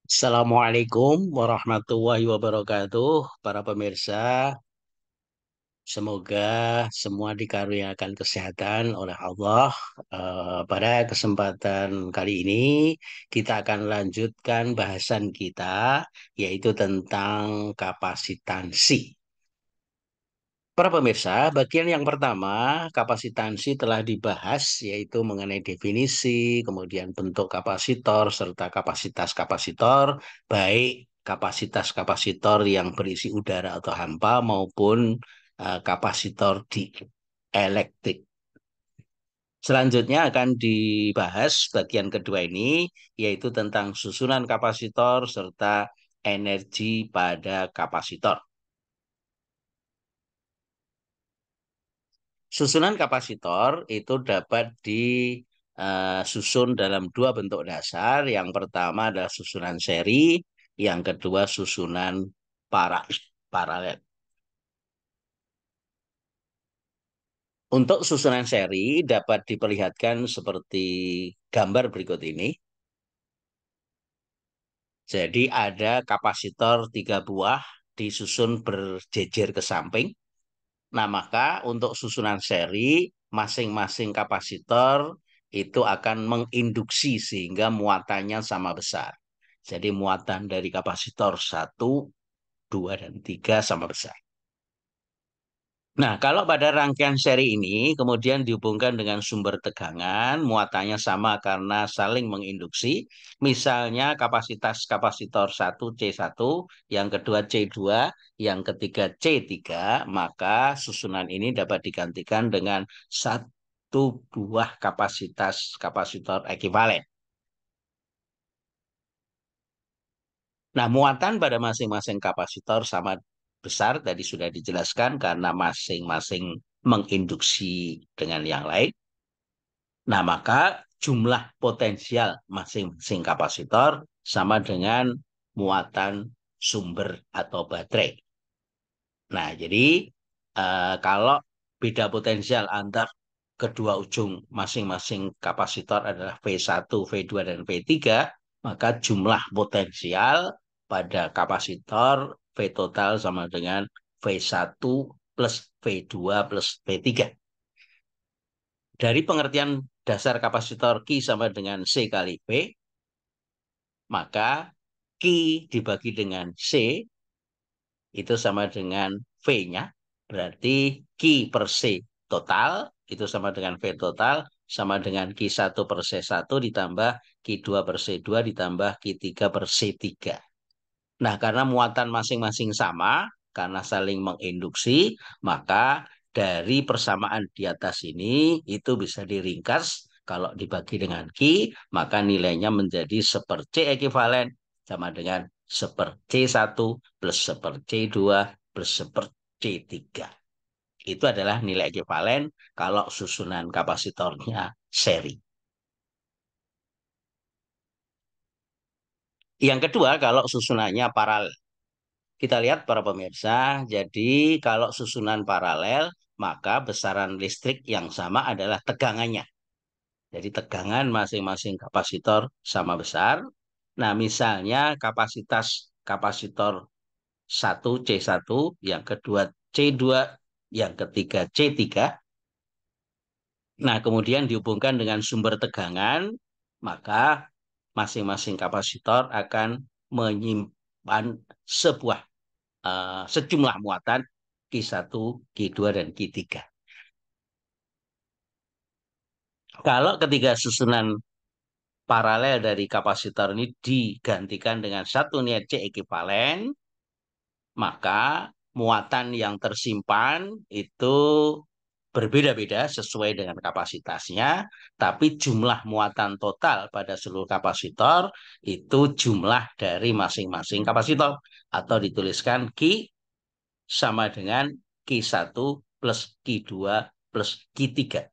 Assalamualaikum warahmatullahi wabarakatuh, para pemirsa. Semoga semua dikaruniakan kesehatan oleh Allah. Pada kesempatan kali ini, kita akan lanjutkan bahasan kita, yaitu tentang kapasitansi. Para pemirsa, bagian yang pertama, kapasitansi telah dibahas, yaitu mengenai definisi, kemudian bentuk kapasitor, serta kapasitas kapasitor, baik kapasitas-kapasitor yang berisi udara atau hampa maupun kapasitor dielektrik. Selanjutnya akan dibahas bagian kedua ini, yaitu tentang susunan kapasitor serta energi pada kapasitor. Susunan kapasitor itu dapat disusun dalam dua bentuk dasar. Yang pertama adalah susunan seri, yang kedua susunan paralel. Untuk susunan seri dapat diperlihatkan seperti gambar berikut ini. Jadi ada kapasitor 3 buah disusun berjejer ke samping. Nah, maka untuk susunan seri, masing-masing kapasitor itu akan menginduksi sehingga muatannya sama besar. Jadi muatan dari kapasitor 1, 2, dan 3 sama besar. Nah, kalau pada rangkaian seri ini kemudian dihubungkan dengan sumber tegangan, muatannya sama karena saling menginduksi. Misalnya kapasitas kapasitor 1 C1, yang kedua C2, yang ketiga C3, maka susunan ini dapat digantikan dengan satu buah kapasitas kapasitor ekivalen. Nah, muatan pada masing-masing kapasitor sama besar tadi sudah dijelaskan karena masing-masing menginduksi dengan yang lain. Nah, maka jumlah potensial masing-masing kapasitor sama dengan muatan sumber atau baterai. Nah, jadi kalau beda potensial antar kedua ujung masing-masing kapasitor adalah V1, V2, dan V3, maka jumlah potensial pada kapasitor V total sama dengan V1 plus V2 plus V3. Dari pengertian dasar kapasitor Q sama dengan C kali V, maka Q dibagi dengan C itu sama dengan V-nya. Berarti Q per C total itu sama dengan V total sama dengan Q1 per C1 ditambah Q2 per C2 ditambah Q3 per C3. Nah, karena muatan masing-masing sama, karena saling menginduksi, maka dari persamaan di atas ini itu bisa diringkas. Kalau dibagi dengan Q, maka nilainya menjadi 1 C ekivalen sama dengan 1 C1 plus 1 C2 plus 1 C3. Itu adalah nilai ekivalen kalau susunan kapasitornya seri. Yang kedua, kalau susunannya paralel. Kita lihat para pemirsa, jadi kalau susunan paralel, maka besaran listrik yang sama adalah tegangannya. Jadi tegangan masing-masing kapasitor sama besar. Nah, misalnya kapasitas kapasitor 1 C1, yang kedua C2, yang ketiga C3. Nah, kemudian dihubungkan dengan sumber tegangan, maka masing-masing kapasitor akan menyimpan sebuah sejumlah muatan Q1, Q2, dan Q3. Kalau ketiga susunan paralel dari kapasitor ini digantikan dengan satu nilai C ekivalen, maka muatan yang tersimpan itu berbeda-beda sesuai dengan kapasitasnya, tapi jumlah muatan total pada seluruh kapasitor itu jumlah dari masing-masing kapasitor, atau dituliskan Q sama dengan Q1 plus Q2 plus Q3.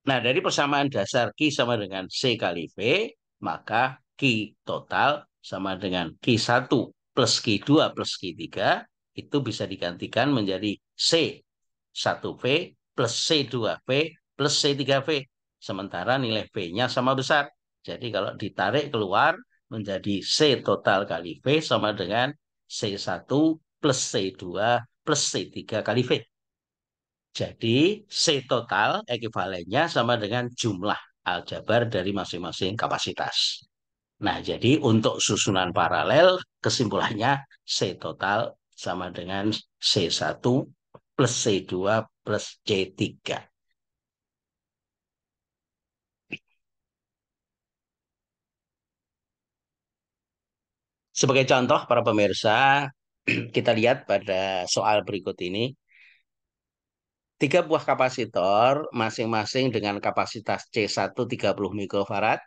Nah, dari persamaan dasar Q sama dengan C kali V, maka Q total sama dengan Q1 plus Q2 plus Q3 itu bisa digantikan menjadi C1V plus C2V plus C3V. Sementara nilai V-nya sama besar. Jadi kalau ditarik keluar menjadi C total kali V sama dengan C1 plus C2 plus C3 kali V. Jadi C total ekivalennya sama dengan jumlah aljabar dari masing-masing kapasitas. Nah, jadi untuk susunan paralel kesimpulannya C total sama dengan C1 plus C2 plus C3. Sebagai contoh para pemirsa, kita lihat pada soal berikut ini. Tiga buah kapasitor masing-masing dengan kapasitas C1 30 mikrofarad,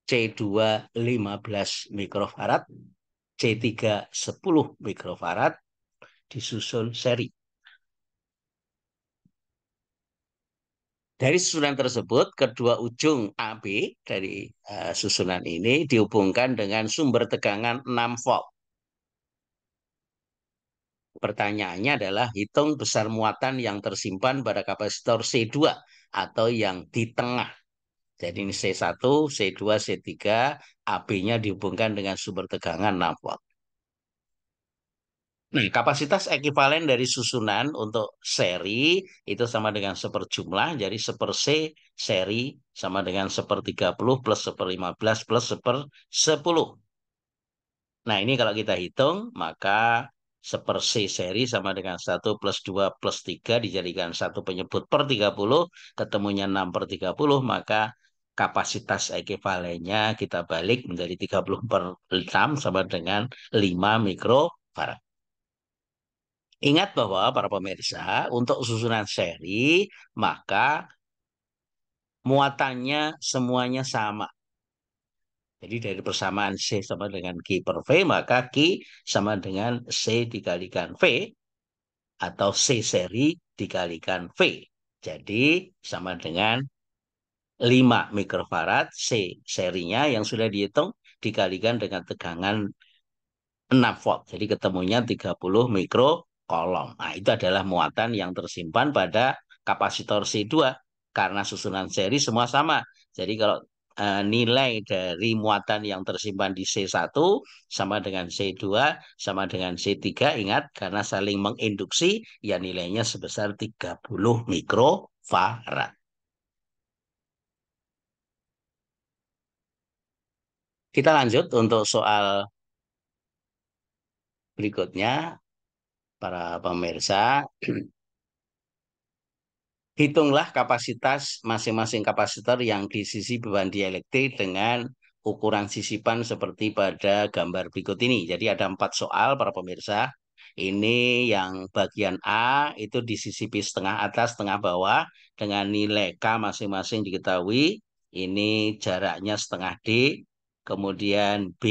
C2 15 mikrofarad, C3 10 mikrofarad disusun seri. Dari susunan tersebut, kedua ujung AB dari susunan ini dihubungkan dengan sumber tegangan 6 volt. Pertanyaannya adalah hitung besar muatan yang tersimpan pada kapasitor C2 atau yang di tengah. Jadi ini C1, C2, C3, AB-nya dihubungkan dengan sumber tegangan 6 volt. Nah, kapasitas ekivalen dari susunan untuk seri itu sama dengan seperjumlah, jadi seper C seri sama dengan seper 30 plus seper 15 plus seper 10. Nah, ini kalau kita hitung, maka seper C seri sama dengan 1 plus 2 plus 3 dijadikan satu penyebut per 30, ketemunya 6 per 30, maka kapasitas ekivalennya kita balik menjadi 30 per 6 sama dengan 5 mikrofarad. Ingat bahwa para pemirsa, untuk susunan seri, maka muatannya semuanya sama. Jadi dari persamaan C sama dengan Q per V, maka Q sama dengan C dikalikan V, atau C seri dikalikan V. Jadi sama dengan 5 mikrofarad C serinya yang sudah dihitung dikalikan dengan tegangan 6 volt. Jadi ketemunya 30 mikrokolom. Nah, itu adalah muatan yang tersimpan pada kapasitor C2 karena susunan seri semua sama. Jadi kalau nilai dari muatan yang tersimpan di C1 sama dengan C2 sama dengan C3, ingat karena saling menginduksi ya nilainya sebesar 30 mikrofarad. Kita lanjut untuk soal berikutnya para pemirsa. Hitunglah kapasitas masing-masing kapasitor yang di sisi beban dielektrik dengan ukuran sisipan seperti pada gambar berikut ini. Jadi ada 4 soal para pemirsa. Ini yang bagian A itu disisipi setengah atas, setengah bawah dengan nilai K masing-masing diketahui. Ini jaraknya setengah D. Kemudian B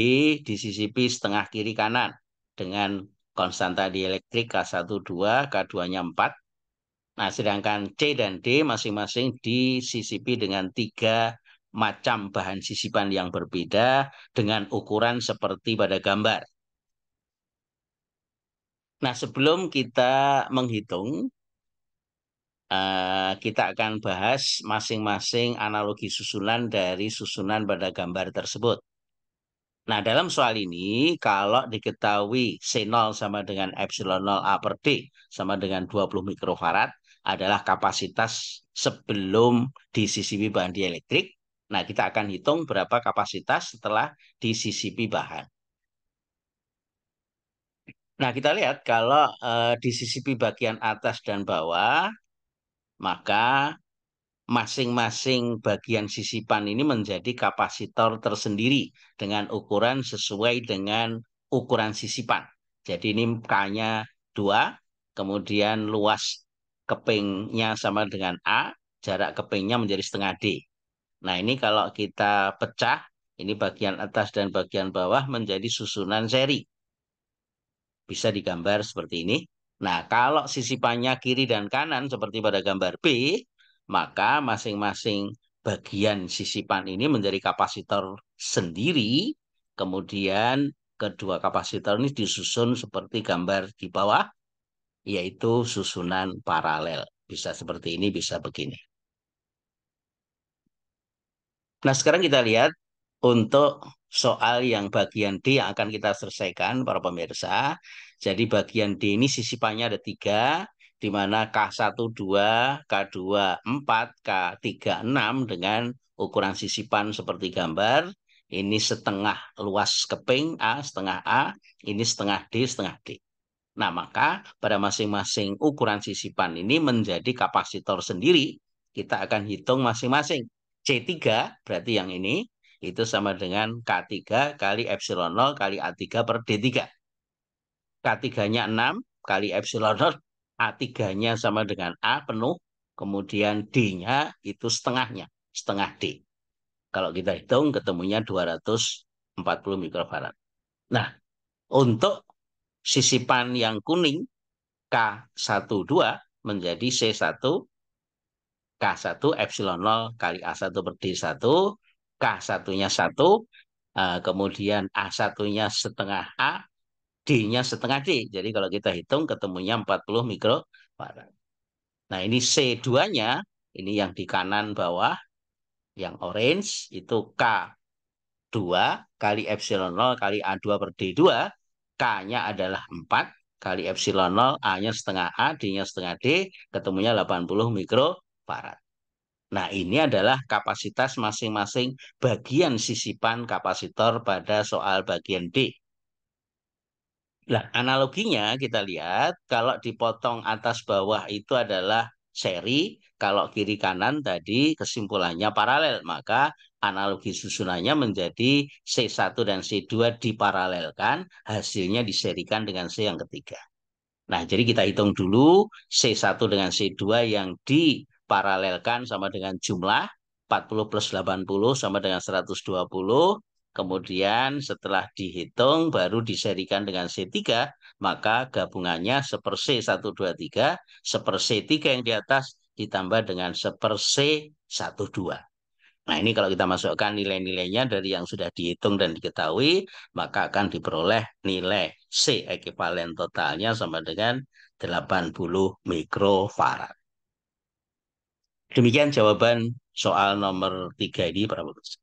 disisipi setengah kiri kanan dengan konstanta dielektrik K1, 2, K2-nya 4. Nah, sedangkan C dan D masing-masing disisipi dengan 3 macam bahan sisipan yang berbeda dengan ukuran seperti pada gambar. Nah, sebelum kita menghitung, kita akan bahas masing-masing analogi susunan dari susunan pada gambar tersebut. Nah, dalam soal ini, kalau diketahui C0 sama dengan epsilon 0 A per D sama dengan 20 mikrofarad adalah kapasitas sebelum disisipi bahan dielektrik. Nah, kita akan hitung berapa kapasitas setelah disisipi bahan. Nah, kita lihat kalau disisipi bagian atas dan bawah, maka masing-masing bagian sisipan ini menjadi kapasitor tersendiri dengan ukuran sesuai dengan ukuran sisipan. Jadi ini K-nya 2, kemudian luas kepingnya sama dengan A, jarak kepingnya menjadi setengah D. Nah, ini kalau kita pecah, ini bagian atas dan bagian bawah menjadi susunan seri. Bisa digambar seperti ini. Nah, kalau sisipannya kiri dan kanan seperti pada gambar B, maka masing-masing bagian sisipan ini menjadi kapasitor sendiri. Kemudian kedua kapasitor ini disusun seperti gambar di bawah, yaitu susunan paralel. Bisa seperti ini, bisa begini. Nah, sekarang kita lihat untuk soal yang bagian D yang akan kita selesaikan, para pemirsa. Jadi bagian D ini sisipannya ada tiga, di mana K12, K24, K36 dengan ukuran sisipan seperti gambar. Ini setengah luas keping A, setengah A, ini setengah D, setengah D. Nah, maka pada masing-masing ukuran sisipan ini menjadi kapasitor sendiri. Kita akan hitung masing-masing. C3 berarti yang ini itu sama dengan K3 kali epsilon 0 kali A3 per D3. K3-nya 6 kali epsilon 0, A3-nya sama dengan A penuh, kemudian D-nya itu setengahnya, setengah D. Kalau kita hitung ketemunya 240 mikrofarad. Nah, untuk sisipan yang kuning K12 menjadi C1, K1 epsilon 0 kali A1 per D1, K1-nya 1, kemudian A1-nya setengah A, D-nya setengah D. Jadi kalau kita hitung ketemunya 40 mikrofarad. Nah ini C2-nya, ini yang di kanan bawah, yang orange, itu K2 kali epsilon 0 kali A2 per D2, K-nya adalah 4 kali epsilon 0, A-nya setengah A, D-nya setengah D, ketemunya 80 mikrofarad. Nah, ini adalah kapasitas masing-masing bagian sisipan kapasitor pada soal bagian D. Nah, analoginya kita lihat kalau dipotong atas bawah itu adalah seri, kalau kiri kanan tadi kesimpulannya paralel, maka analogi susunannya menjadi C1 dan C2 diparalelkan, hasilnya diserikan dengan C yang ketiga. Nah, jadi kita hitung dulu C1 dengan C2 yang diparalelkan sama dengan jumlah 40 plus 80 sama dengan 120. Kemudian setelah dihitung baru diserikan dengan C3, maka gabungannya seper C123, seper C3 yang di atas ditambah dengan seper C12. Nah, ini kalau kita masukkan nilai-nilainya dari yang sudah dihitung dan diketahui, maka akan diperoleh nilai C ekivalen totalnya sama dengan 80 mikrofarad. Demikian jawaban soal nomor 3 ini, para pemirsa.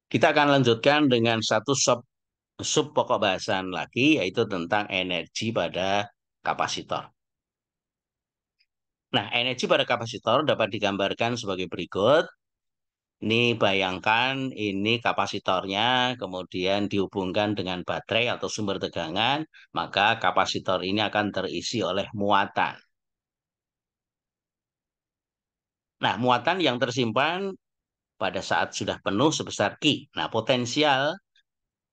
Kita akan lanjutkan dengan satu sub pokok bahasan lagi, yaitu tentang energi pada kapasitor. Nah, energi pada kapasitor dapat digambarkan sebagai berikut. Ini bayangkan ini kapasitornya, kemudian dihubungkan dengan baterai atau sumber tegangan, maka kapasitor ini akan terisi oleh muatan. Nah, muatan yang tersimpan pada saat sudah penuh sebesar Q. Nah, potensial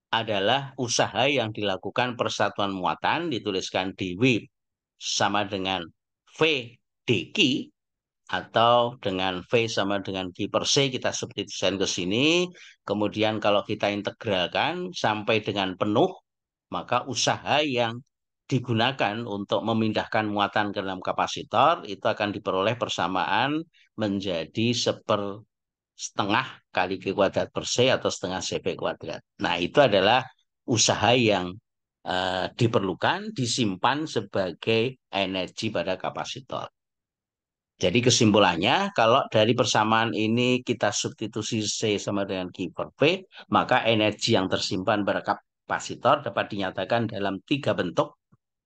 adalah usaha yang dilakukan persatuan muatan, dituliskan dW sama dengan V dQ, atau dengan V sama dengan Q per C, kita substitusikan ke sini. Kemudian kalau kita integralkan sampai dengan penuh, maka usaha yang digunakan untuk memindahkan muatan ke dalam kapasitor itu akan diperoleh persamaan menjadi setengah kali V kuadrat per C atau setengah CV kuadrat. Nah, itu adalah usaha yang diperlukan, disimpan sebagai energi pada kapasitor. Jadi kesimpulannya, kalau dari persamaan ini kita substitusi C sama dengan Q per V, maka energi yang tersimpan pada kapasitor dapat dinyatakan dalam tiga bentuk.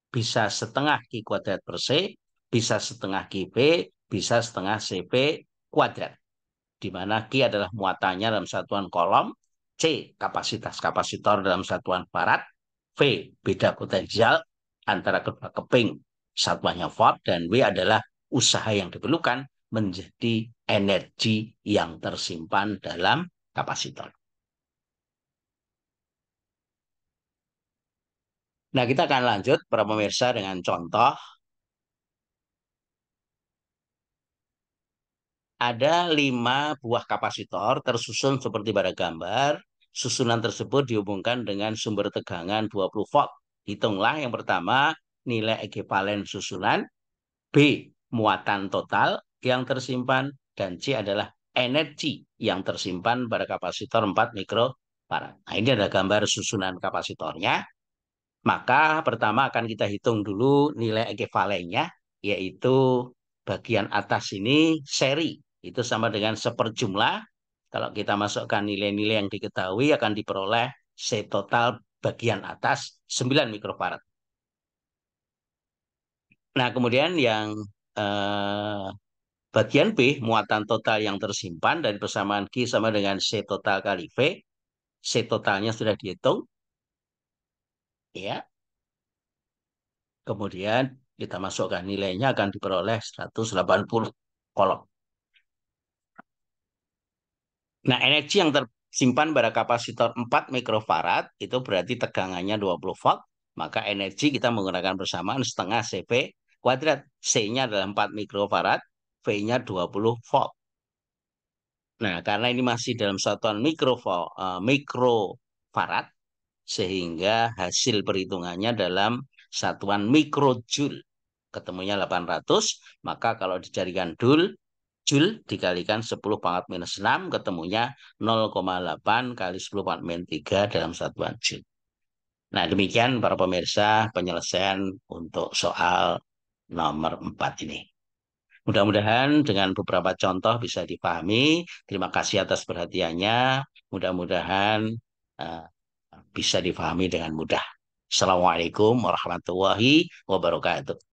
Bisa setengah Q kuadrat per C, bisa setengah QV, bisa setengah CV kuadrat. Di mana Q adalah muatannya dalam satuan kolom, C kapasitas kapasitor dalam satuan farad, V beda potensial antara kedua keping satuannya volt, dan W adalah usaha yang diperlukan menjadi energi yang tersimpan dalam kapasitor. Nah, kita akan lanjut para pemirsa dengan contoh. Ada 5 buah kapasitor tersusun seperti pada gambar. Susunan tersebut dihubungkan dengan sumber tegangan 20 volt. Hitunglah yang pertama nilai ekivalen susunan, B muatan total yang tersimpan, dan C adalah energi yang tersimpan pada kapasitor 4 mikrofarad. Nah, ini adalah gambar susunan kapasitornya. Maka pertama akan kita hitung dulu nilai ekivalennya, yaitu bagian atas ini seri. Itu sama dengan seperjumlah Kalau kita masukkan nilai-nilai yang diketahui akan diperoleh C total bagian atas 9 mikrofarad. Nah, kemudian yang eh, bagian B, muatan total yang tersimpan dari persamaan Q sama dengan C total kali V. C totalnya sudah dihitung, ya. Kemudian kita masukkan nilainya akan diperoleh 180 kolom. Nah, energi yang tersimpan pada kapasitor 4 mikrofarad itu berarti tegangannya 20 volt. Maka energi kita menggunakan persamaan setengah CV kuadrat. C-nya adalah 4 mikrofarad, V-nya 20 volt. Nah, karena ini masih dalam satuan mikrofarad, sehingga hasil perhitungannya dalam satuan mikrojoule. Ketemunya 800, maka kalau dijadikan joule dikalikan 10 pangkat minus 6, ketemunya 0,8 kali 10 pangkat minus 3 dalam satuan joule. Nah, demikian para pemirsa penyelesaian untuk soal nomor 4 ini. Mudah-mudahan dengan beberapa contoh bisa dipahami. Terima kasih atas perhatiannya. Mudah-mudahan uh, bisa dipahami dengan mudah. Assalamualaikum warahmatullahi wabarakatuh.